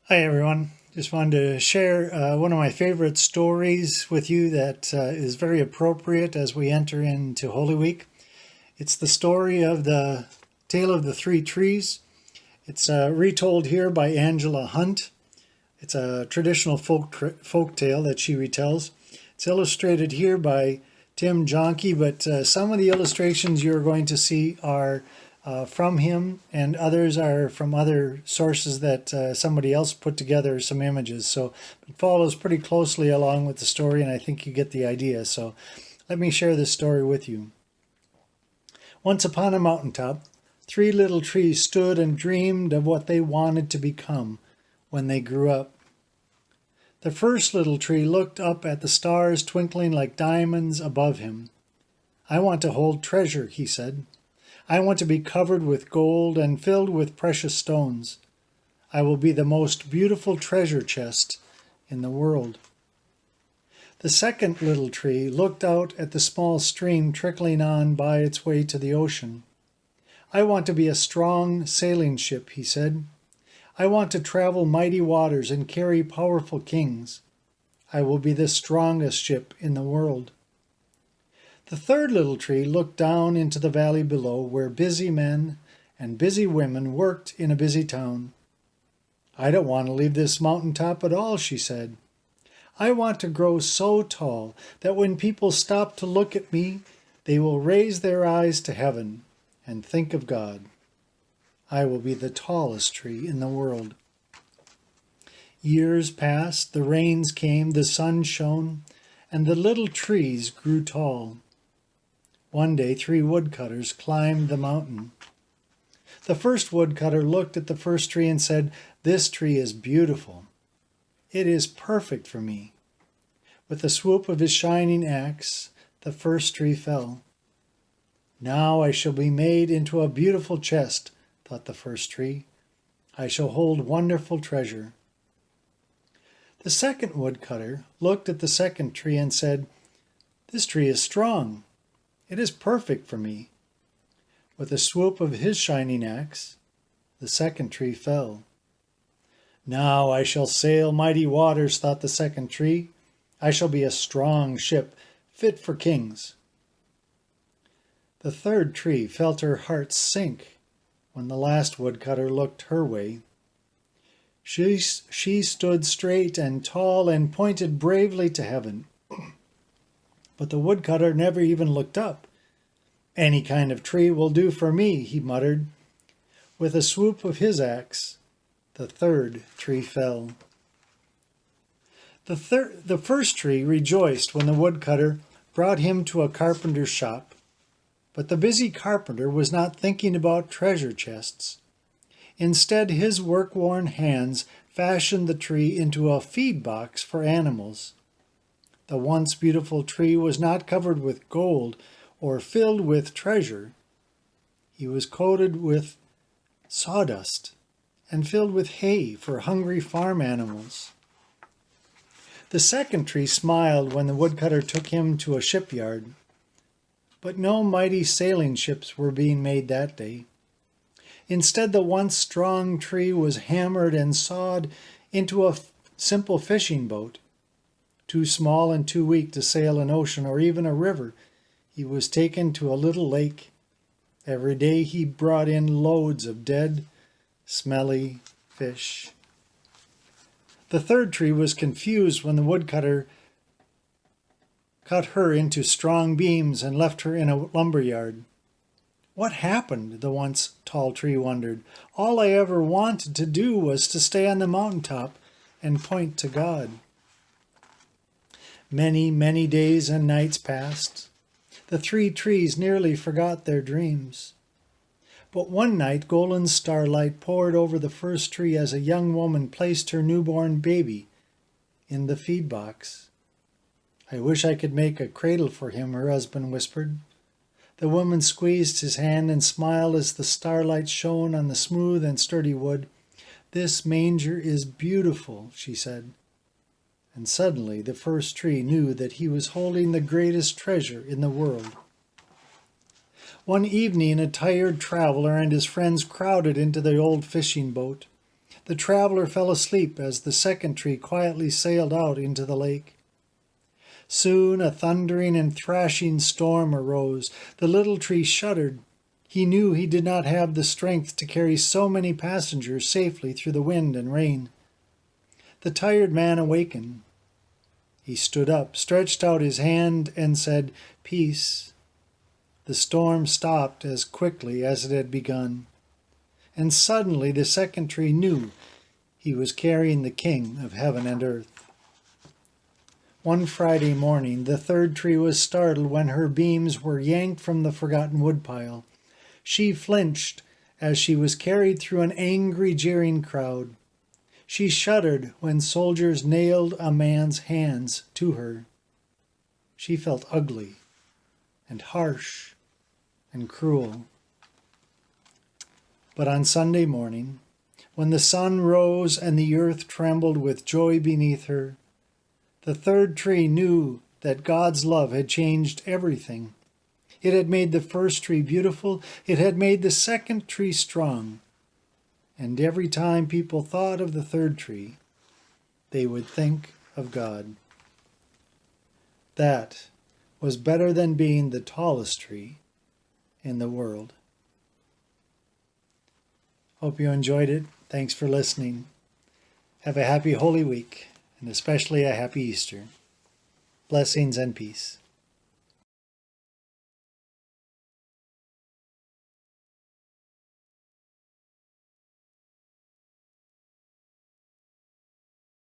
Hi, everyone. Just wanted to share one of my favorite stories with you that is very appropriate as we enter into Holy Week. It's the story of the Tale of the Three Trees. It's retold here by Angela Hunt. It's a traditional folk tale that she retells. It's illustrated here by Tim Jonke, but some of the illustrations you're going to see are from him, and others are from other sources that somebody else put together some images. So it follows pretty closely along with the story, and I think you get the idea. So let me share this story with you. Once upon a mountaintop, three little trees stood and dreamed of what they wanted to become when they grew up. The first little tree looked up at the stars twinkling like diamonds above him. "I want to hold treasure," he said. "I want to be covered with gold and filled with precious stones. I will be the most beautiful treasure chest in the world." The second little tree looked out at the small stream trickling on by its way to the ocean. "I want to be a strong sailing ship," he said. "I want to travel mighty waters and carry powerful kings. I will be the strongest ship in the world." The third little tree looked down into the valley below, where busy men and busy women worked in a busy town. "I don't want to leave this mountaintop at all," she said. "I want to grow so tall that when people stop to look at me, they will raise their eyes to heaven and think of God. I will be the tallest tree in the world." Years passed, the rains came, the sun shone, and the little trees grew tall. One day, three woodcutters climbed the mountain. The first woodcutter looked at the first tree and said, "This tree is beautiful. It is perfect for me." With a swoop of his shining axe, the first tree fell. "Now I shall be made into a beautiful chest," thought the first tree. "I shall hold wonderful treasure." The second woodcutter looked at the second tree and said, "This tree is strong. It is perfect for me." With a swoop of his shining axe, the second tree fell. "Now I shall sail mighty waters," thought the second tree. "I shall be a strong ship, fit for kings." The third tree felt her heart sink when the last woodcutter looked her way. She stood straight and tall and pointed bravely to heaven. But the woodcutter never even looked up. "Any kind of tree will do for me," he muttered. With a swoop of his axe, the third tree fell. The first tree rejoiced when the woodcutter brought him to a carpenter's shop. But the busy carpenter was not thinking about treasure chests. Instead, his work-worn hands fashioned the tree into a feed box for animals. The once beautiful tree was not covered with gold or filled with treasure. He was coated with sawdust and filled with hay for hungry farm animals. The second tree smiled when the woodcutter took him to a shipyard. But no mighty sailing ships were being made that day. Instead, the once strong tree was hammered and sawed into a simple fishing boat. Too small and too weak to sail an ocean or even a river, he was taken to a little lake. Every day he brought in loads of dead, smelly fish. The third tree was confused when the woodcutter cut her into strong beams and left her in a lumber yard. What happened? The once tall tree wondered. All I ever wanted to do was to stay on the mountaintop and point to God. Many, many days and nights passed. The three trees nearly forgot their dreams. But one night, golden starlight poured over the first tree as a young woman placed her newborn baby in the feed box. "I wish I could make a cradle for him," her husband whispered. The woman squeezed his hand and smiled as the starlight shone on the smooth and sturdy wood. "This manger is beautiful," she said. And suddenly the first tree knew that he was holding the greatest treasure in the world. One evening, a tired traveler and his friends crowded into the old fishing boat. The traveler fell asleep as the second tree quietly sailed out into the lake. Soon a thundering and thrashing storm arose. The little tree shuddered. He knew he did not have the strength to carry so many passengers safely through the wind and rain. The tired man awakened. He stood up, stretched out his hand, and said, "Peace." The storm stopped as quickly as it had begun. And suddenly the second tree knew he was carrying the King of heaven and earth. One Friday morning, the third tree was startled when her beams were yanked from the forgotten woodpile. She flinched as she was carried through an angry, jeering crowd. She shuddered when soldiers nailed a man's hands to her. She felt ugly and harsh and cruel. But on Sunday morning, when the sun rose and the earth trembled with joy beneath her, the third tree knew that God's love had changed everything. It had made the first tree beautiful. It had made the second tree strong. And every time people thought of the third tree, they would think of God. That was better than being the tallest tree in the world. Hope you enjoyed it. Thanks for listening. Have a happy Holy Week, and especially a happy Easter. Blessings and peace.